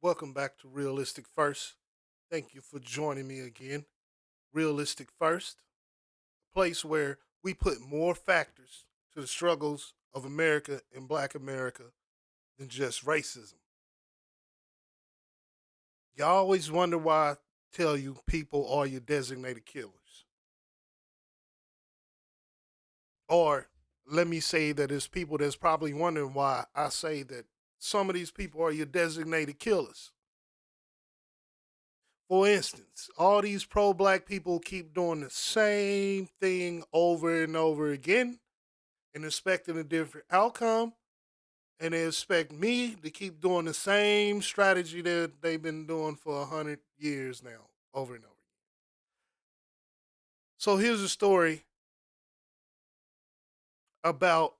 Welcome back to Realistic First. Thank you for joining me again. Realistic First, a place where we put more factors to the struggles of America and Black America than just racism. Y'all always wonder why I tell you people are your designated killers. Or let me say that there's people that's probably wondering why I say that some of these people are your designated killers. For instance, all these pro black people keep doing the same thing over and over again and expecting a different outcome. And they expect me to keep doing the same strategy that they've been doing for 100 years now, over and over. So here's a story about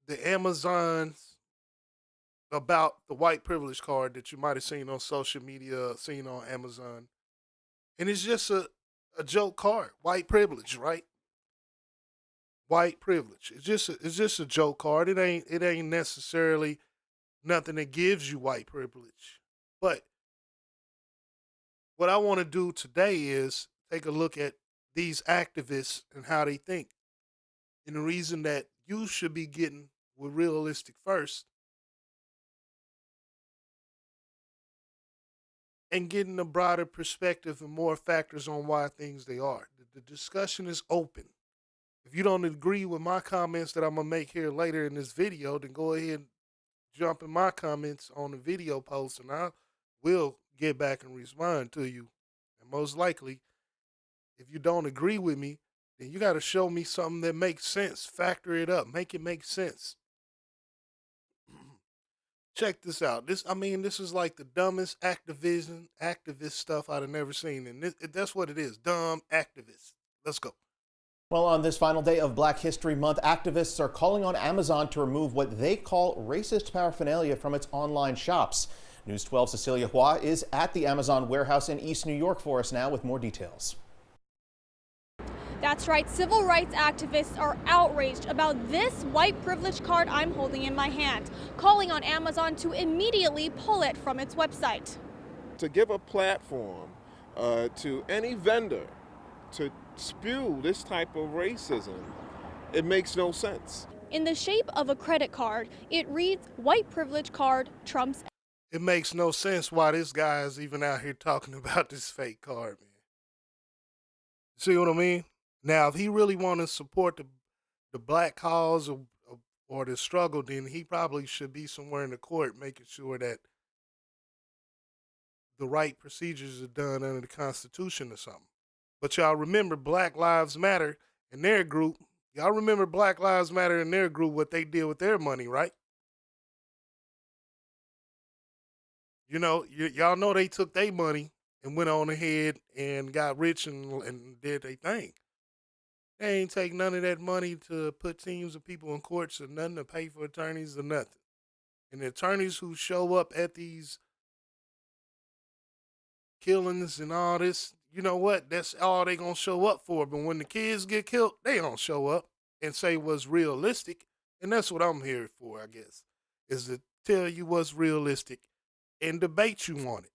the Amazons, about the white privilege card that you might have seen on social media, seen on Amazon. And it's just a joke card, white privilege, right? White privilege. It's just a joke card. It ain't necessarily nothing that gives you white privilege. But what I want to do today is take a look at these activists and how they think. And the reason that you should be getting with realistic first and getting a broader perspective and more factors on why things they are. The discussion is open. If you don't agree with my comments that I'm gonna make here later in this video, then go ahead and jump in my comments on the video post and I will get back and respond to you. And most likely, if you don't agree with me, then you got to show me something that makes sense. Factor it up, make it make sense. Check this out. This is like the dumbest activist stuff I'd have never seen. And that's what it is, dumb activists. Let's go. Well, on this final day of Black History Month, activists are calling on Amazon to remove what they call racist paraphernalia from its online shops. News 12's Cecilia Hua is at the Amazon warehouse in East New York for us now with more details. That's right, civil rights activists are outraged about this white privilege card I'm holding in my hand, calling on Amazon to immediately pull it from its website. To give a platform to any vendor to spew this type of racism, it makes no sense. In the shape of a credit card, it reads, "White privilege card trumps." It makes no sense why this guy is even out here talking about this fake card, man. See what I mean? Now, if he really want to support the black cause or the struggle, then he probably should be somewhere in the court making sure that the right procedures are done under the Constitution or something. But y'all remember Black Lives Matter in their group. Y'all remember Black Lives Matter in their group, what they did with their money, right? Y'all know they took their money and went on ahead and got rich and did their thing. They ain't take none of that money to put teams of people in courts or nothing to pay for attorneys or nothing. And the attorneys who show up at these killings and all this, you know what? That's all they gonna show up for. But when the kids get killed, they don't show up and say what's realistic. And that's what I'm here for, I guess, is to tell you what's realistic and debate you on it.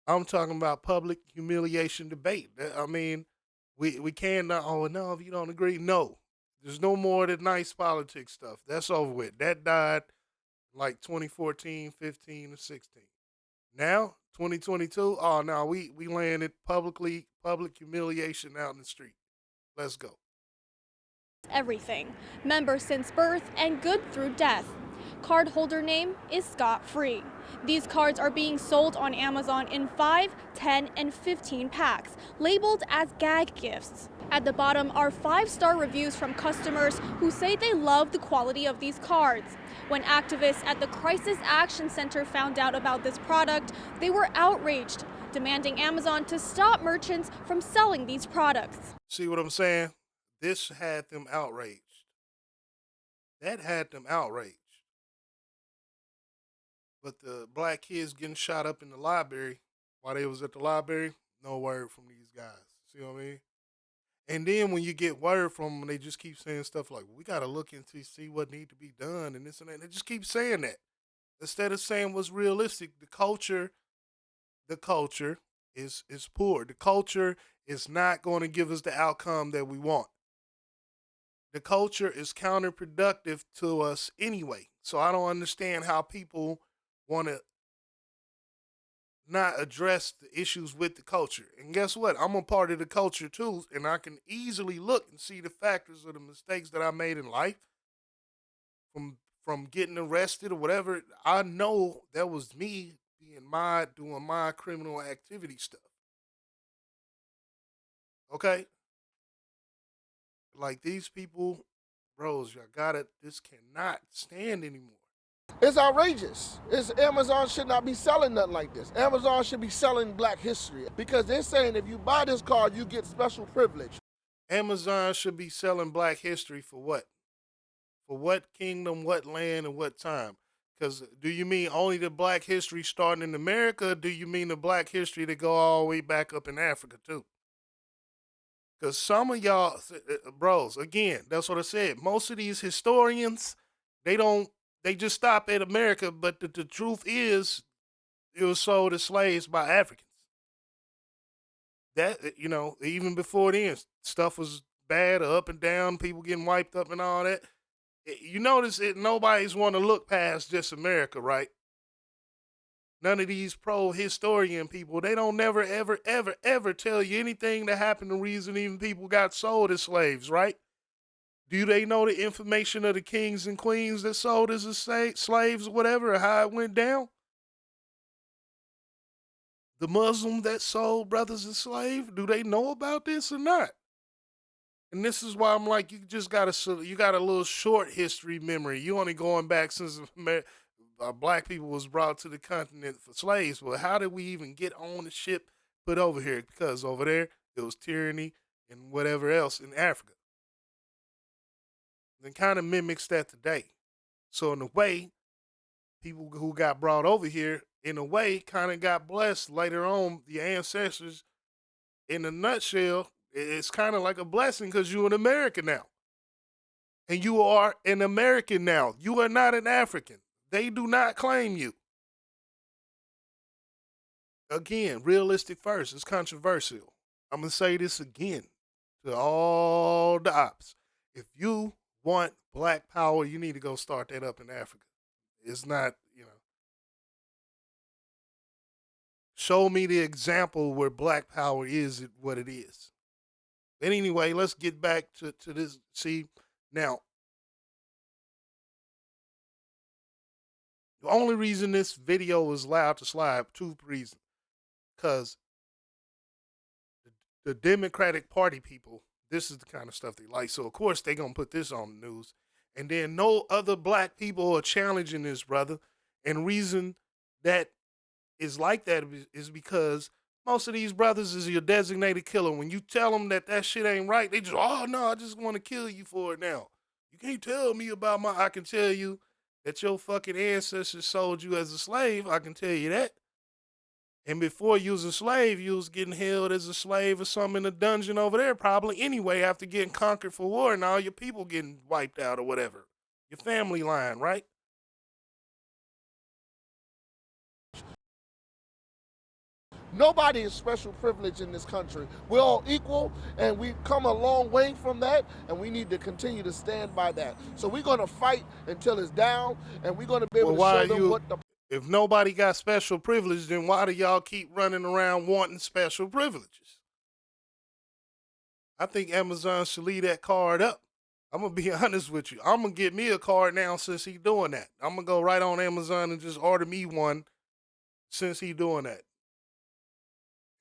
I'm talking about public humiliation debate. We cannot. Oh no, if you don't agree, no. There's no more of the nice politics stuff. That's over with. That died like 2014, 15, or 16. Now, 2022. Oh no, we landed public humiliation out in the street. Let's go. Everything. Member since birth and good through death. Card holder name is Scott Free. These cards are being sold on Amazon in 5, 10, and 15 packs, labeled as gag gifts. At the bottom are 5-star reviews from customers who say they love the quality of these cards. When activists at the Crisis Action Center found out about this product, they were outraged, demanding Amazon to stop merchants from selling these products. See what I'm saying? This had them outraged. That had them outraged. But the black kids getting shot up in the library while they was at the library, no word from these guys. See what I mean? And then when you get word from them, they just keep saying stuff like, "We got to look into see what need to be done and this and that." They just keep saying that. Instead of saying what's realistic, the culture is poor. The culture is not going to give us the outcome that we want. The culture is counterproductive to us anyway. So I don't understand how people want to not address the issues with the culture. And guess what? I'm a part of the culture too, and I can easily look and see the factors of the mistakes that I made in life from getting arrested or whatever. I know that was me doing my criminal activity stuff. Okay? Like these people, bros, y'all got it. This cannot stand anymore. It's outrageous. Amazon should not be selling nothing like this. Amazon should be selling Black history because they're saying if you buy this card, you get special privilege. Amazon should be selling Black history for what? For what kingdom, what land, and what time? Because do you mean only the Black history starting in America? Or do you mean the Black history that go all the way back up in Africa too? Because some of y'all, bros, again, that's what I said. Most of these historians, they just stop at America. But the truth is, it was sold as slaves by Africans. That, even before then, stuff was bad, up and down, people getting wiped up and all that. You notice nobody's want to look past just America, right? None of these pro-historian people, they don't never, ever, ever, ever tell you anything that happened, the reason even people got sold as slaves, right? Do they know the information of the kings and queens that sold as slaves or whatever, or how it went down? The Muslim that sold brothers as slaves, do they know about this or not? And this is why I'm like, you got a little short history memory. You only going back since Black people was brought to the continent for slaves. Well, how did we even get on the ship put over here? Because over there, it was tyranny and whatever else in Africa. And kind of mimics that today. So in a way, people who got brought over here, in a way, kind of got blessed later on. The ancestors, in a nutshell, it's kind of like a blessing because you're an American now. And you are an American now. You are not an African. They do not claim you. Again, realistic first. It's controversial. I'm going to say this again to all the ops. If you want Black power, you need to go start that up in Africa. It's not, show me the example where Black power is what it is. But anyway, let's get back to this. See, now, the only reason this video was allowed to slide, two reasons. Because the Democratic Party people, this is the kind of stuff they like. So, of course, they're going to put this on the news. And then no other Black people are challenging this, brother. And reason that is like that is because most of these brothers is your designated killer. When you tell them that shit ain't right, they just, oh, no, I just want to kill you for it now. You can't tell me about I can tell you that your fucking ancestors sold you as a slave. I can tell you that. And before you was a slave, you was getting held as a slave or something in a dungeon over there probably anyway after getting conquered for war and all your people getting wiped out or whatever. Your family line, right? Nobody is special privilege in this country. We're all equal, and we've come a long way from that, and we need to continue to stand by that. So we're going to fight until it's down, and we're going to be able to show them what the... If nobody got special privilege, then why do y'all keep running around wanting special privileges? I think Amazon should leave that card up. I'm going to be honest with you. I'm going to get me a card now since he's doing that. I'm going to go right on Amazon and just order me one since he's doing that.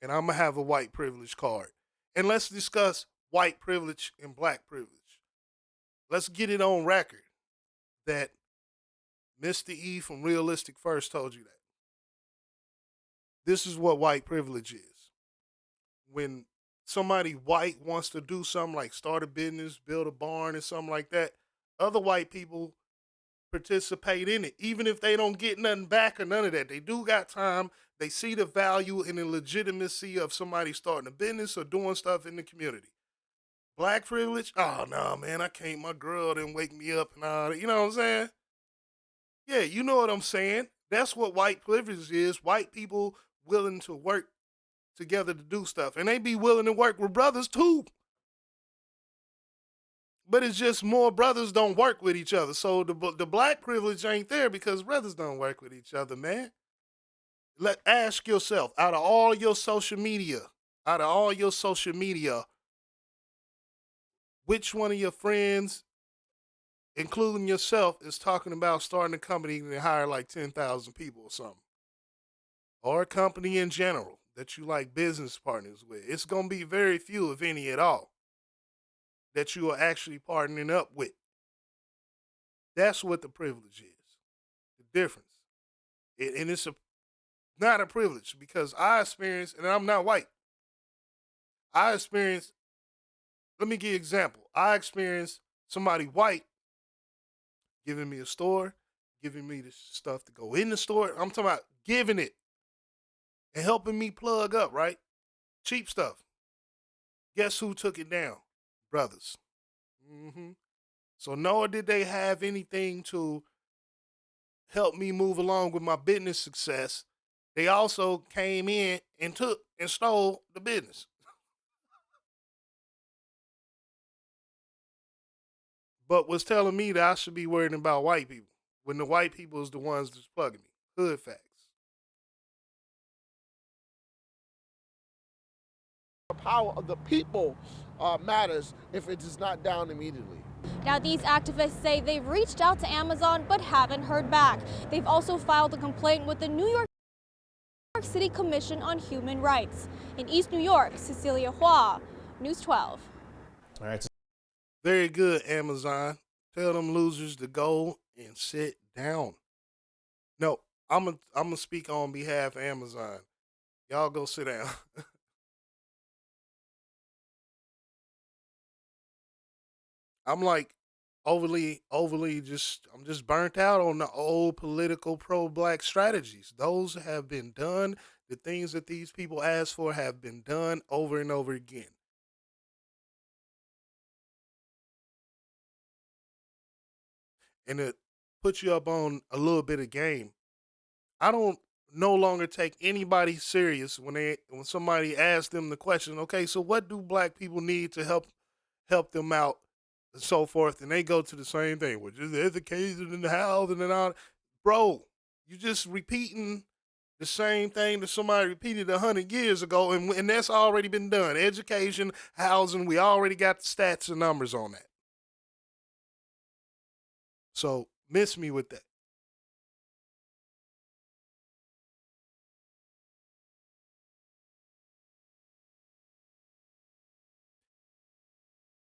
And I'm going to have a white privilege card. And let's discuss white privilege and Black privilege. Let's get it on record that Mr. E from Realistic First told you that. This is what white privilege is. When somebody white wants to do something like start a business, build a barn or something like that, other white people participate in it, even if they don't get nothing back or none of that. They do got time. They see the value and the legitimacy of somebody starting a business or doing stuff in the community. Black privilege? Oh, no, man, I can't. My girl didn't wake me up and all that. You know what I'm saying? Yeah, you know what I'm saying. That's what white privilege is. White people willing to work together to do stuff. And they be willing to work with brothers too. But it's just more brothers don't work with each other. So the black privilege ain't there because brothers don't work with each other, man. Ask yourself, out of all your social media, which one of your friends, including yourself, is talking about starting a company and hire like 10,000 people or something? Or a company in general that you like business partners with. It's going to be very few, if any at all, that you are actually partnering up with. That's what the privilege is. The difference. And it's not a privilege because I experienced, and I'm not white, let me give you an example. I experienced somebody white giving me a store, giving me the stuff to go in the store. I'm talking about giving it and helping me plug up, right? Cheap stuff. Guess who took it down? Brothers. So nor did they have anything to help me move along with my business success. They also came in and took and stole the business. But was telling me that I should be worrying about white people when the white people is the ones that's plugging me. Hood facts. The power of the people matters if it is not down immediately. Now, these activists say they've reached out to Amazon but haven't heard back. They've also filed a complaint with the New York City Commission on Human Rights. In East New York, Cecilia Hua, News 12. All right. Very good, Amazon. Tell them losers to go and sit down. No, I'm gonna speak on behalf of Amazon. Y'all go sit down. I'm like overly just I'm just burnt out on the old political pro-black strategies. Those have been done. The things that these people ask for have been done over and over again. And it puts you up on a little bit of game. I don't no longer take anybody serious when somebody asks them the question, okay, so what do black people need to help them out and so forth, and they go to the same thing, which is education and the housing and all. Bro, you just repeating the same thing that somebody repeated 100 years ago, and that's already been done. Education, housing, we already got the stats and numbers on that. So miss me with that.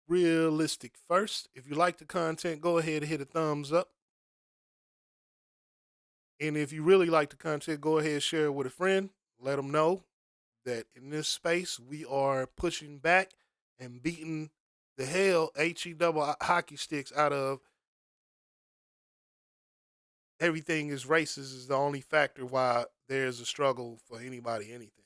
Realistic first. If you like the content, go ahead and hit a thumbs up. And if you really like the content, go ahead and share it with a friend. Let them know that in this space, we are pushing back and beating the hell HE double hockey sticks out of everything is racist is the only factor why there's a struggle for anybody, anything.